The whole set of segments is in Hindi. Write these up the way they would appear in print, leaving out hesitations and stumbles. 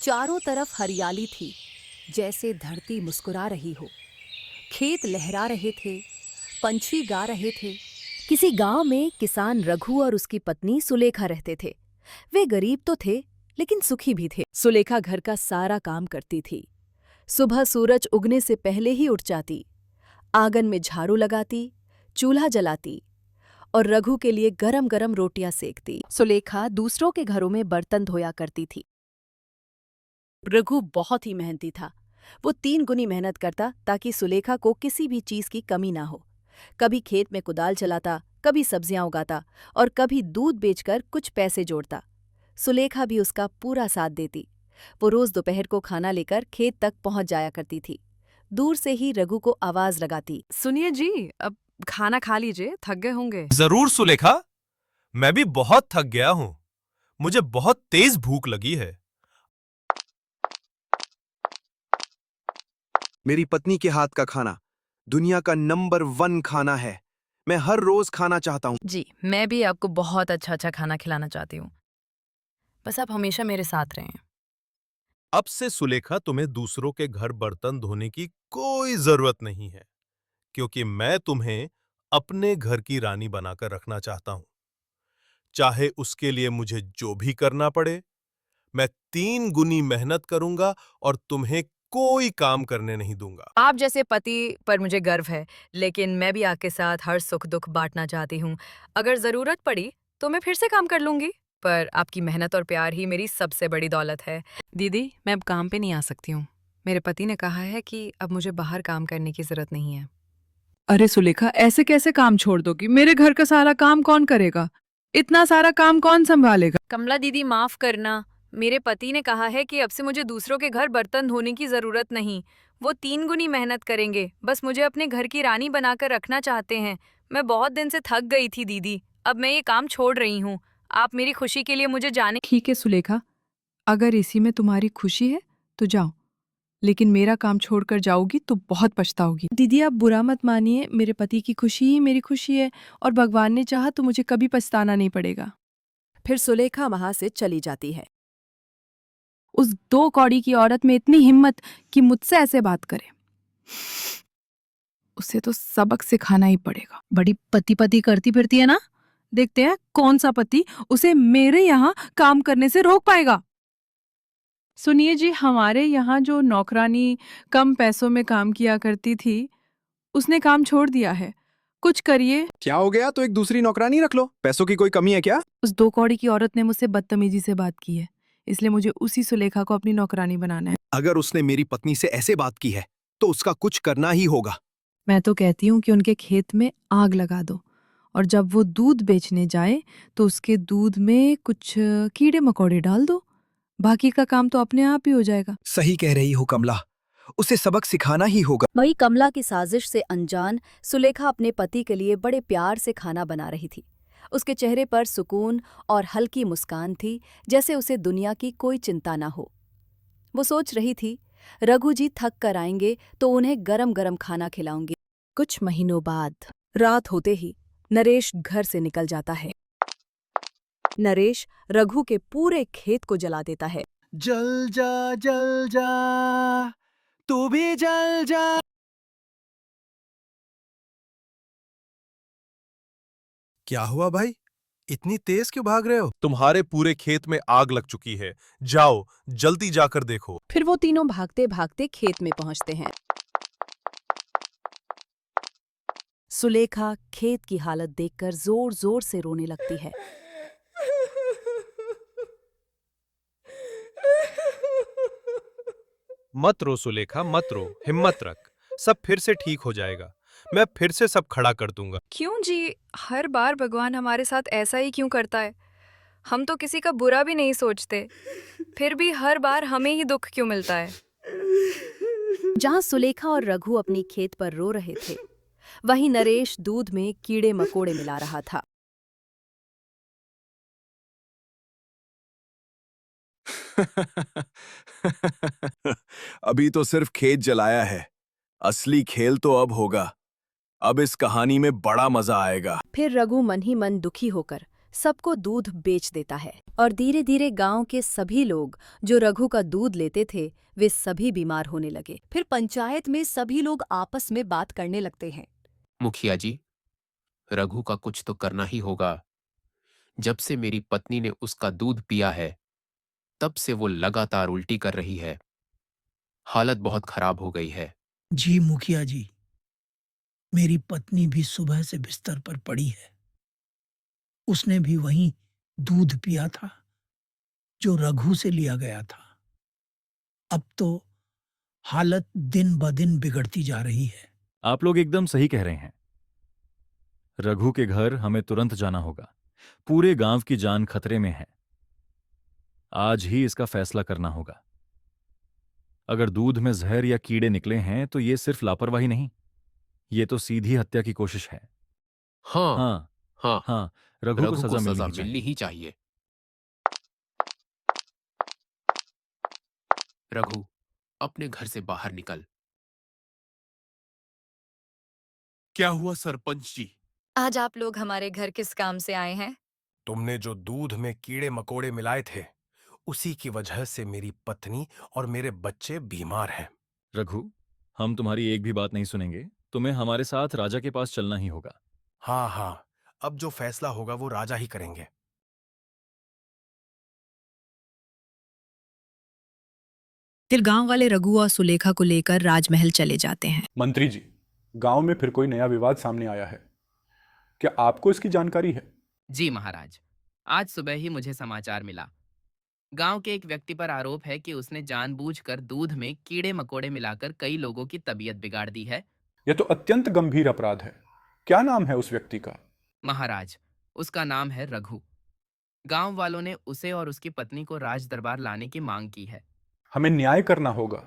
चारों तरफ हरियाली थी, जैसे धरती मुस्कुरा रही हो। खेत लहरा रहे थे, पंछी गा रहे थे। किसी गांव में किसान रघु और उसकी पत्नी सुलेखा रहते थे। वे गरीब तो थे, लेकिन सुखी भी थे। सुलेखा घर का सारा काम करती थी। सुबह सूरज उगने से पहले ही उठ जाती, आंगन में झाड़ू लगाती, चूल्हा जलाती और रघु के लिए गरम गरम रोटियां सेकती। सुलेखा दूसरों के घरों में बर्तन धोया करती थी। रघु बहुत ही मेहनती था। वो 3 गुनी मेहनत करता ताकि सुलेखा को किसी भी चीज की कमी ना हो। कभी खेत में कुदाल चलाता, कभी सब्जियां उगाता और कभी दूध बेचकर कुछ पैसे जोड़ता। सुलेखा भी उसका पूरा साथ देती। वो रोज दोपहर को खाना लेकर खेत तक पहुंच जाया करती थी। दूर से ही रघु को आवाज लगाती, सुनिए जी, अब खाना खा लीजिए, थक गए होंगे। जरूर सुलेखा, मैं भी बहुत थक गया हूं। मुझे बहुत तेज भूख लगी है। मेरी पत्नी के हाथ का खाना दुनिया का नंबर 1 खाना है। मैं हर रोज खाना चाहता हूँ। जी, मैं भी आपको बहुत अच्छा खाना खिलाना चाहती हूँ। बस आप हमेशा मेरे साथ रहें। अब से सुलेखा, तुम्हें दूसरों के घर बर्तन धोने की कोई जरूरत नहीं है, क्योंकि मैं तुम्हें अपने घर की रानी बनाकर रखना चाहता हूं। चाहे उसके लिए मुझे जो भी करना पड़े, मैं 3 गुनी मेहनत करूंगा और तुम्हें कोई काम करने नहीं दूंगा। आप जैसे पति पर मुझे गर्व है, लेकिन मैं भी आपके साथ हर सुख दुख बांटना चाहती हूँ। अगर जरूरत पड़ी तो मैं फिर से काम कर लूंगी, पर आपकी मेहनत और प्यार ही मेरी सबसे बड़ी दौलत है। दीदी, मैं अब काम पे नहीं आ सकती हूँ। मेरे पति ने कहा है कि अब मुझे बाहर काम करने की जरूरत नहीं है। अरे सुलेखा, ऐसे कैसे काम छोड़ दोगी? मेरे घर का सारा काम कौन करेगा? इतना सारा काम कौन संभालेगा? कमला दीदी, माफ करना। मेरे पति ने कहा है कि अब से मुझे दूसरों के घर बर्तन धोने की जरूरत नहीं। वो 3 गुनी मेहनत करेंगे, बस मुझे अपने घर की रानी बनाकर रखना चाहते हैं। मैं बहुत दिन से थक गई थी दीदी, अब मैं ये काम छोड़ रही हूँ। आप मेरी खुशी के लिए मुझे जाने। ठीक है सुलेखा, अगर इसी में तुम्हारी खुशी है तो जाओ, लेकिन मेरा काम छोड़कर जाओगी तो बहुत पछताओगी। दीदी, आप बुरा मत मानिए, मेरे पति की खुशी ही मेरी खुशी है और भगवान ने चाहा तो मुझे कभी पछताना नहीं पड़ेगा। फिर सुलेखा वहां से चली जाती है। उस 2 कौड़ी की औरत में इतनी हिम्मत कि मुझसे ऐसे बात करे। उसे तो सबक सिखाना ही पड़ेगा। बड़ी पति पति करती फिरती है ना। देखते हैं कौन सा पति उसे मेरे यहाँ काम करने से रोक पाएगा। सुनिए जी, हमारे यहाँ जो नौकरानी कम पैसों में काम किया करती थी, उसने काम छोड़ दिया है। कुछ करिए। क्या हो गया? तो एक दूसरी नौकरानी रख लो। पैसों की कोई कमी है क्या? उस 2 कौड़ी की औरत ने मुझसे बदतमीजी से बात की है, इसलिए मुझे उसी सुलेखा को अपनी नौकरानी बनाना है। अगर उसने मेरी पत्नी से ऐसे बात की है तो उसका कुछ करना ही होगा। मैं तो कहती हूँ कि उनके खेत में आग लगा दो और जब वो दूध बेचने जाए तो उसके दूध में कुछ कीड़े मकोड़े डाल दो। बाकी का काम तो अपने आप ही हो जाएगा। सही कह रही हो कमला, उसे सबक सिखाना ही होगा। वही कमला की साजिश से अनजान सुलेखा अपने पति के लिए बड़े प्यार से खाना बना रही थी। उसके चेहरे पर सुकून और हल्की मुस्कान थी, जैसे उसे दुनिया की कोई चिंता ना हो। वो सोच रही थी, रघु जी थक कर आएंगे तो उन्हें गरम गरम खाना खिलाऊंगी। कुछ महीनों बाद रात होते ही नरेश घर से निकल जाता है। नरेश रघु के पूरे खेत को जला देता है। जल जा, तू भी जल जा। क्या हुआ भाई? इतनी तेज क्यों भाग रहे हो? तुम्हारे पूरे खेत में आग लग चुकी है। जाओ, जल्दी जाकर देखो। फिर वो तीनों भागते भागते खेत में पहुंचते हैं। सुलेखा खेत की हालत देखकर जोर जोर से रोने लगती है। मत रो सुलेखा, मत रो, हिम्मत रख। सब फिर से ठीक हो जाएगा। मैं फिर से सब खड़ा कर दूंगा। क्यों जी, हर बार भगवान हमारे साथ ऐसा ही क्यों करता है? हम तो किसी का बुरा भी नहीं सोचते, फिर भी हर बार हमें ही दुख क्यों मिलता है? जहां सुलेखा और रघु अपनी खेत पर रो रहे थे, वहीं नरेश दूध में कीड़े मकोड़े मिला रहा था। अभी तो सिर्फ खेत जलाया है, असली खेल तो अब होगा। अब इस कहानी में बड़ा मजा आएगा। फिर रघु मन ही मन दुखी होकर सबको दूध बेच देता है और धीरे धीरे गांव के सभी लोग जो रघु का दूध लेते थे वे सभी बीमार होने लगे। फिर पंचायत में सभी लोग आपस में बात करने लगते हैं। मुखिया जी, रघु का कुछ तो करना ही होगा। जब से मेरी पत्नी ने उसका दूध पिया है, तब से वो लगातार उल्टी कर रही है। हालत बहुत खराब हो गई है। जी मुखिया जी, मेरी पत्नी भी सुबह से बिस्तर पर पड़ी है। उसने भी वही दूध पिया था जो रघु से लिया गया था। अब तो हालत दिन ब दिन बिगड़ती जा रही है। आप लोग एकदम सही कह रहे हैं। रघु के घर हमें तुरंत जाना होगा। पूरे गांव की जान खतरे में है। आज ही इसका फैसला करना होगा। अगर दूध में जहर या कीड़े निकले हैं तो ये सिर्फ लापरवाही नहीं, ये तो सीधी हत्या की कोशिश है। हाँ, हाँ हाँ, हाँ, रघु को रघु सजा मिलनी ही चाहिए। मिलनी ही चाहिए। रघु, अपने घर से बाहर निकल। क्या हुआ सरपंच जी? आज आप लोग हमारे घर किस काम से आए हैं? तुमने जो दूध में कीड़े मकोड़े मिलाए थे, उसी की वजह से मेरी पत्नी और मेरे बच्चे बीमार हैं। रघु, हम तुम्हारी एक भी बात नहीं सुनेंगे। तुम्हें हमारे साथ राजा के पास चलना ही होगा। हाँ हाँ, अब जो फैसला होगा वो राजा ही करेंगे। फिर गांव वाले रघु और सुलेखा को लेकर राजमहल चले जाते हैं। मंत्री जी, गांव में फिर कोई नया विवाद सामने आया है। क्या आपको इसकी जानकारी है? जी महाराज, आज सुबह ही मुझे समाचार मिला। गांव के एक व्यक्ति पर आरोप है कि उसने जानबूझकर दूध में कीड़े मकोड़े मिलाकर कई लोगों की तबीयत बिगाड़ दी है। यह तो अत्यंत गंभीर अपराध है। क्या नाम है उस व्यक्ति का? महाराज, उसका नाम है रघु। गांव वालों ने उसे और उसकी पत्नी को राज दरबार लाने की मांग की है। हमें न्याय करना होगा,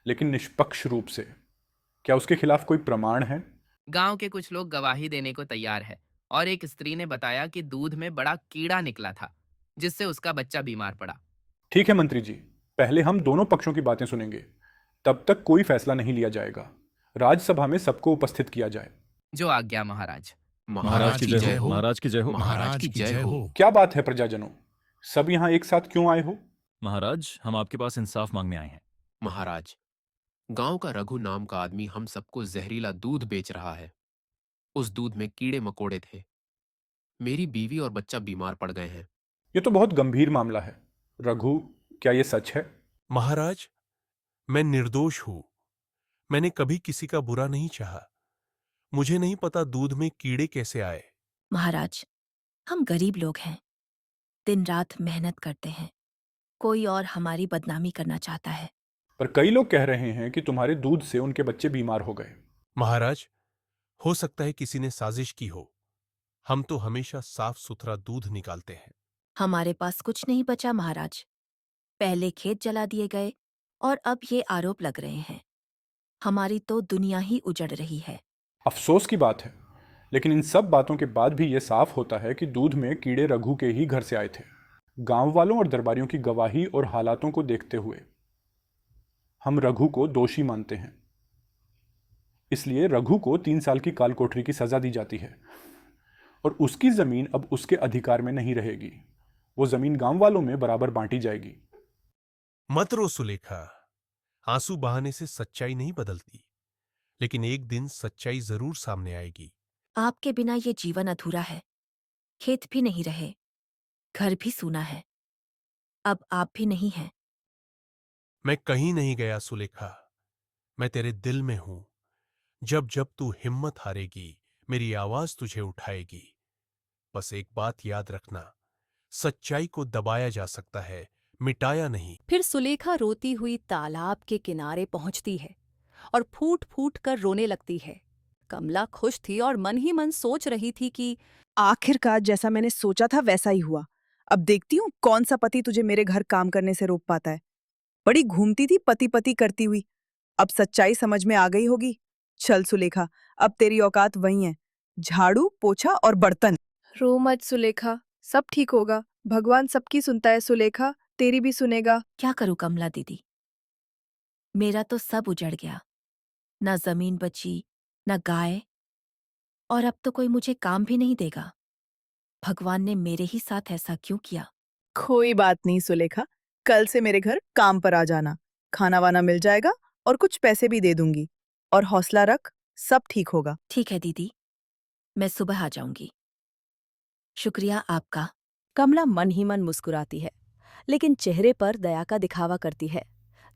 लेकिन निष्पक्ष रूप से। क्या उसके खिलाफ कोई प्रमाण है? गांव के कुछ लोग गवाही देने को तैयार है और एक स्त्री ने बताया कि दूध में बड़ा कीड़ा निकला था, जिससे उसका बच्चा बीमार पड़ा। ठीक है मंत्री जी, पहले हम दोनों पक्षों की बातें सुनेंगे। तब तक कोई फैसला नहीं लिया जाएगा। राज्यसभा में सबको उपस्थित किया जाए। जो आज्ञा महाराज। महाराज की जय हो। महाराज की जय हो। महाराज की जय हो। क्या बात है प्रजाजनों, सब यहाँ एक साथ क्यों आए हो? महाराज, हम आपके पास इंसाफ मांगने आए हैं। महाराज, गांव का रघु नाम का आदमी हम सबको जहरीला दूध बेच रहा है। उस दूध में कीड़े मकोड़े थे। मेरी बीवी और बच्चा बीमार पड़ गए हैं। ये तो बहुत गंभीर मामला है। रघु, क्या ये सच है? महाराज, मैं निर्दोष हूं। मैंने कभी किसी का बुरा नहीं चाहा। मुझे नहीं पता दूध में कीड़े कैसे आए। महाराज, हम गरीब लोग हैं, दिन रात मेहनत करते हैं। कोई और हमारी बदनामी करना चाहता है। पर कई लोग कह रहे हैं कि तुम्हारे दूध से उनके बच्चे बीमार हो गए। महाराज, हो सकता है किसी ने साजिश की हो। हम तो हमेशा साफ सुथरा दूध निकालते हैं। हमारे पास कुछ नहीं बचा महाराज। पहले खेत जला दिए गए और अब ये आरोप लग रहे हैं। हमारी तो दुनिया ही उजड़ रही है। अफसोस की बात है, लेकिन इन सब बातों के बाद भी ये साफ होता है कि दूध में कीड़े रघु के ही घर से आए थे। गांव वालों और दरबारियों की गवाही और हालातों को देखते हुए हम रघु को दोषी मानते हैं। इसलिए रघु को 3 साल की काल कोठरी की सजा दी जाती है और उसकी जमीन अब उसके अधिकार में नहीं रहेगी। वो जमीन गांव वालों में बराबर बांटी जाएगी। मत रो सुलेखा, आंसू बहाने से सच्चाई नहीं बदलती, लेकिन एक दिन सच्चाई जरूर सामने आएगी। आपके बिना ये जीवन अधूरा है। खेत भी नहीं रहे, घर भी सूना है। अब आप भी नहीं हैं। मैं कहीं नहीं गया सुलेखा, मैं तेरे दिल में हूं। जब जब तू हिम्मत हारेगी, मेरी आवाज तुझे उठाएगी। बस एक बात याद रखना, सच्चाई को दबाया जा सकता है, मिटाया नहीं। फिर सुलेखा रोती हुई तालाब के किनारे पहुंचती है और फूट फूट कर रोने लगती है। कमला खुश थी और मन ही मन सोच रही थी कि आखिरकार जैसा मैंने सोचा था वैसा ही हुआ। अब देखती हूँ कौन सा पति तुझे मेरे घर काम करने से रोक पाता है। बड़ी घूमती थी पति पति करती हुई, अब सच्चाई समझ में आ गई होगी। चल सुलेखा, अब तेरी औकात वही है, झाड़ू पोछा और बर्तन। रो मत सुलेखा, सब ठीक होगा। भगवान सबकी सुनता है सुलेखा, तेरी भी सुनेगा। क्या करूं कमला दीदी, मेरा तो सब उजड़ गया। न जमीन बची, न गाय, और अब तो कोई मुझे काम भी नहीं देगा। भगवान ने मेरे ही साथ ऐसा क्यों किया? कोई बात नहीं सुलेखा, कल से मेरे घर काम पर आ जाना। खाना वाना मिल जाएगा और कुछ पैसे भी दे दूंगी। और हौसला रख, सब ठीक होगा। ठीक है दीदी, मैं सुबह आ जाऊंगी। शुक्रिया आपका। कमला मन ही मन मुस्कुराती है, लेकिन चेहरे पर दया का दिखावा करती है,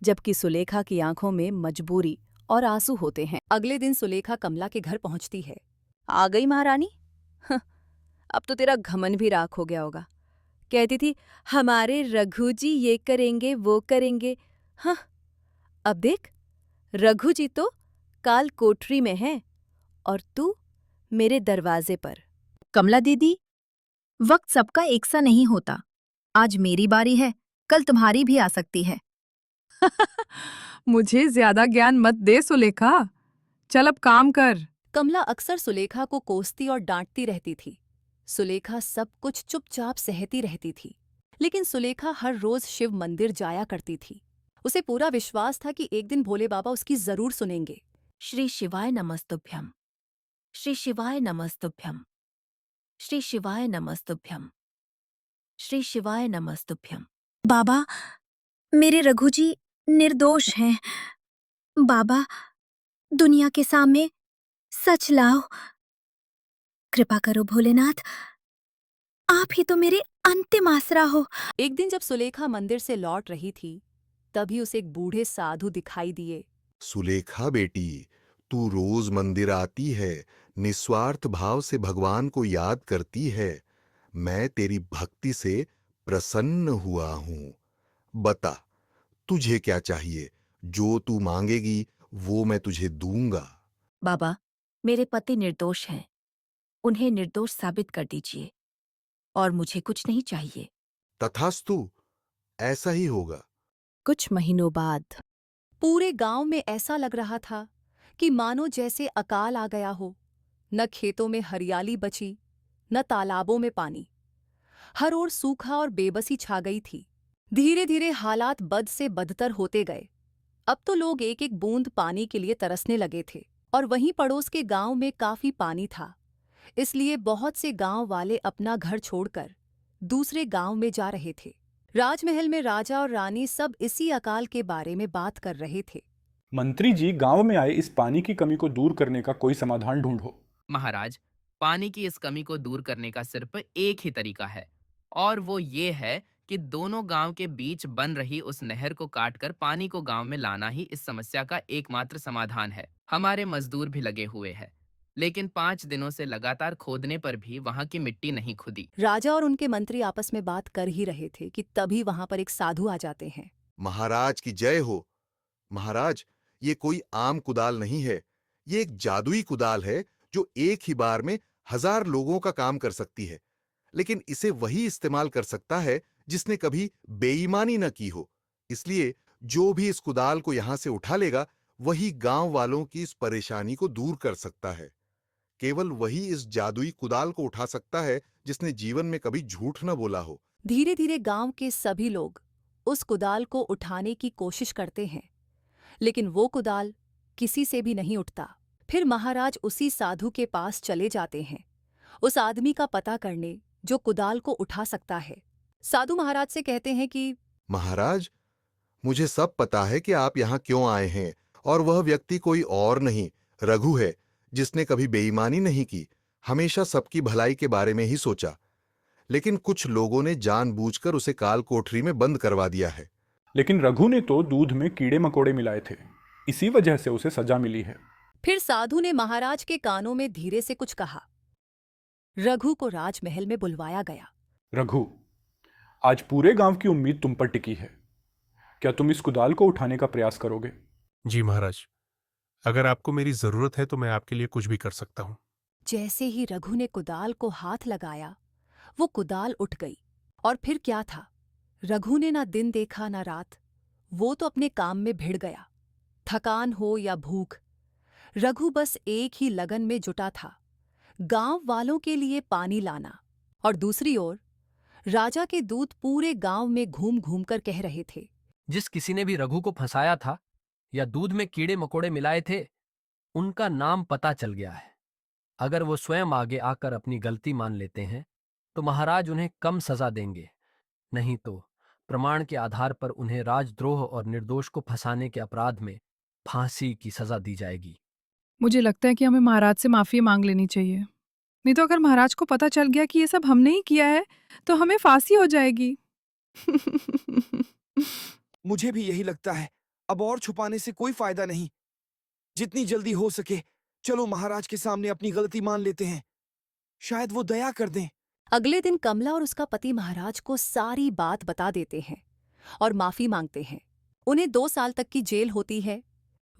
जबकि सुलेखा की आंखों में मजबूरी और आंसू होते हैं। अगले दिन सुलेखा कमला के घर पहुंचती है। आ गई महारानी? हं, अब तो तेरा घमंड भी राख हो गया होगा। कहती थी हमारे रघु जी ये करेंगे वो करेंगे। हाँ, अब देख, रघु जी तो काल कोठरी में है और तू मेरे दरवाजे पर। कमला दीदी, वक्त सबका एक सा नहीं होता। आज मेरी बारी है, कल तुम्हारी भी आ सकती है। मुझे ज्यादा ज्ञान मत दे सुलेखा, चल अब काम कर। कमला अक्सर सुलेखा को कोसती और डांटती रहती थी। सुलेखा सब कुछ चुपचाप सहती रहती थी, लेकिन सुलेखा हर रोज शिव मंदिर जाया करती थी। उसे पूरा विश्वास था कि एक दिन भोले बाबा उसकी जरूर सुनेंगे। श्री शिवाय नमस्तुभ्यम, श्री शिवाय नमस्तुभ्यम, श्री शिवाय नमस्तुभ्यम, श्री शिवाय नमस्तुभ्यम। बाबा, मेरे रघु जी निर्दोष हैं। बाबा, दुनिया के सामने सच लाओ। कृपा करो भोलेनाथ, आप ही तो मेरे अंतिम आसरा हो। एक दिन जब सुलेखा मंदिर से लौट रही थी, तभी उसे एक बूढ़े साधु दिखाई दिए। सुलेखा बेटी, तू रोज मंदिर आती है, निस्वार्थ भाव से भगवान को याद करती है। मैं तेरी भक्ति से प्रसन्न हुआ हूं। बता, तुझे क्या चाहिए? जो तू मांगेगी वो मैं तुझे दूंगा। बाबा, मेरे पति निर्दोष हैं, उन्हें निर्दोष साबित कर दीजिए और मुझे कुछ नहीं चाहिए। तथास्तु, ऐसा ही होगा। कुछ महीनों बाद पूरे गांव में ऐसा लग रहा था कि मानो जैसे अकाल आ गया हो। न खेतों में हरियाली बची, न तालाबों में पानी। हर ओर सूखा और बेबसी छा गई थी। धीरे धीरे हालात बद से बदतर होते गए। अब तो लोग एक एक बूंद पानी के लिए तरसने लगे थे, और वहीं पड़ोस के गांव में काफी पानी था। इसलिए बहुत से गांव वाले अपना घर छोड़कर दूसरे गांव में जा रहे थे। राजमहल में राजा और रानी सब इसी अकाल के बारे में बात कर रहे थे। मंत्री जी, गांव में आए इस पानी की कमी को दूर करने का कोई समाधान ढूंढो। महाराज, पानी की इस कमी को दूर करने का सिर्फ एक ही तरीका है, और वो ये है कि दोनों गांव के बीच बन रही उस नहर को काटकर पानी को गांव में लाना ही इस समस्या का एकमात्र समाधान है। हमारे मजदूर भी लगे हुए हैं, लेकिन 5 दिनों से लगातार खोदने पर भी वहां की मिट्टी नहीं खुदी। राजा और उनके मंत्री आपस में बात कर ही रहे थे कि तभी वहां पर एक साधु आ जाते हैं। महाराज की जय हो। महाराज, ये कोई आम कुदाल नहीं है, ये एक जादुई कुदाल है जो एक ही बार में 1000 लोगों का काम कर सकती है। लेकिन इसे वही इस्तेमाल कर सकता है जिसने कभी बेईमानी न की हो। इसलिए जो भी इस कुदाल को यहां से उठा लेगा, वही गांव वालों की इस परेशानी को दूर कर सकता है। केवल वही इस जादुई कुदाल को उठा सकता है जिसने जीवन में कभी झूठ न बोला हो। धीरे धीरे गांव के सभी लोग उस कुदाल को उठाने की कोशिश करते हैं, लेकिन वो कुदाल किसी से भी नहीं उठता। फिर महाराज उसी साधु के पास चले जाते हैं, उस आदमी का पता करने जो कुदाल को उठा सकता है। साधु महाराज से कहते हैं कि महाराज, मुझे सब पता है कि आप यहाँ क्यों आए हैं, और वह व्यक्ति कोई और नहीं, रघु है, जिसने कभी बेईमानी नहीं की, हमेशा सबकी भलाई के बारे में ही सोचा। लेकिन कुछ लोगों ने जानबूझकर उसे काल कोठरी में बंद करवा दिया है। लेकिन रघु ने तो दूध में कीड़े मकोड़े मिलाए थे, इसी वजह से उसे सजा मिली है। फिर साधु ने महाराज के कानों में धीरे से कुछ कहा। रघु को राजमहल में बुलवाया गया। रघु, आज पूरे गांव की उम्मीद तुम पर टिकी है। क्या तुम इस कुदाल को उठाने का प्रयास करोगे? जी महाराज, अगर आपको मेरी जरूरत है तो मैं आपके लिए कुछ भी कर सकता हूं। जैसे ही रघु ने कुदाल को हाथ लगाया, वो कुदाल उठ गई। और फिर क्या था, रघु ने ना दिन देखा ना रात। वो तो अपने काम में भिड़ गया। थकान हो या भूख, रघु बस एक ही लगन में जुटा था, गांव वालों के लिए पानी लाना। और दूसरी ओर राजा के दूत पूरे गांव में घूम घूम कर कह रहे थे, जिस किसी ने भी रघु को फंसाया था या दूध में कीड़े मकोड़े मिलाए थे, उनका नाम पता चल गया है। अगर वो स्वयं आगे आकर अपनी गलती मान लेते हैं तो महाराज उन्हें कम सजा देंगे, नहीं तो प्रमाण के आधार पर उन्हें राजद्रोह और निर्दोष को फंसाने के अपराध में फांसी की सजा दी जाएगी। मुझे लगता है कि हमें महाराज से माफी मांग लेनी चाहिए, नहीं तो अगर महाराज को पता चल गया कि ये सब हमने ही किया है तो हमें फांसी हो जाएगी। मुझे भी यही लगता है। अब और छुपाने से कोई फायदा नहीं। जितनी जल्दी हो सके चलो महाराज के सामने अपनी गलती मान लेते हैं, शायद वो दया कर दें। अगले दिन कमला और उसका पति महाराज को सारी बात बता देते हैं और माफी मांगते हैं। उन्हें 2 साल तक की जेल होती है।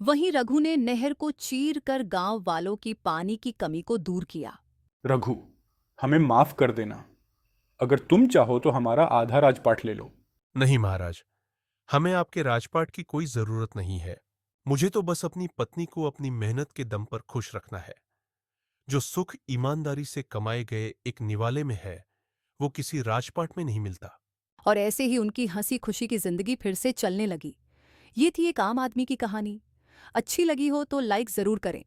वहीं रघु ने नहर को चीर कर गांव वालों की पानी की कमी को दूर किया। रघु, हमें माफ कर देना। अगर तुम चाहो तो हमारा आधा राजपाट ले लो। नहीं महाराज, हमें आपके राजपाट की कोई जरूरत नहीं है। मुझे तो बस अपनी पत्नी को अपनी मेहनत के दम पर खुश रखना है। जो सुख ईमानदारी से कमाए गए एक निवाले में है, वो किसी राजपाट में नहीं मिलता। और ऐसे ही उनकी हंसी खुशी की जिंदगी फिर से चलने लगी। ये थी एक आम आदमी की कहानी। अच्छी लगी हो तो लाइक जरूर करें।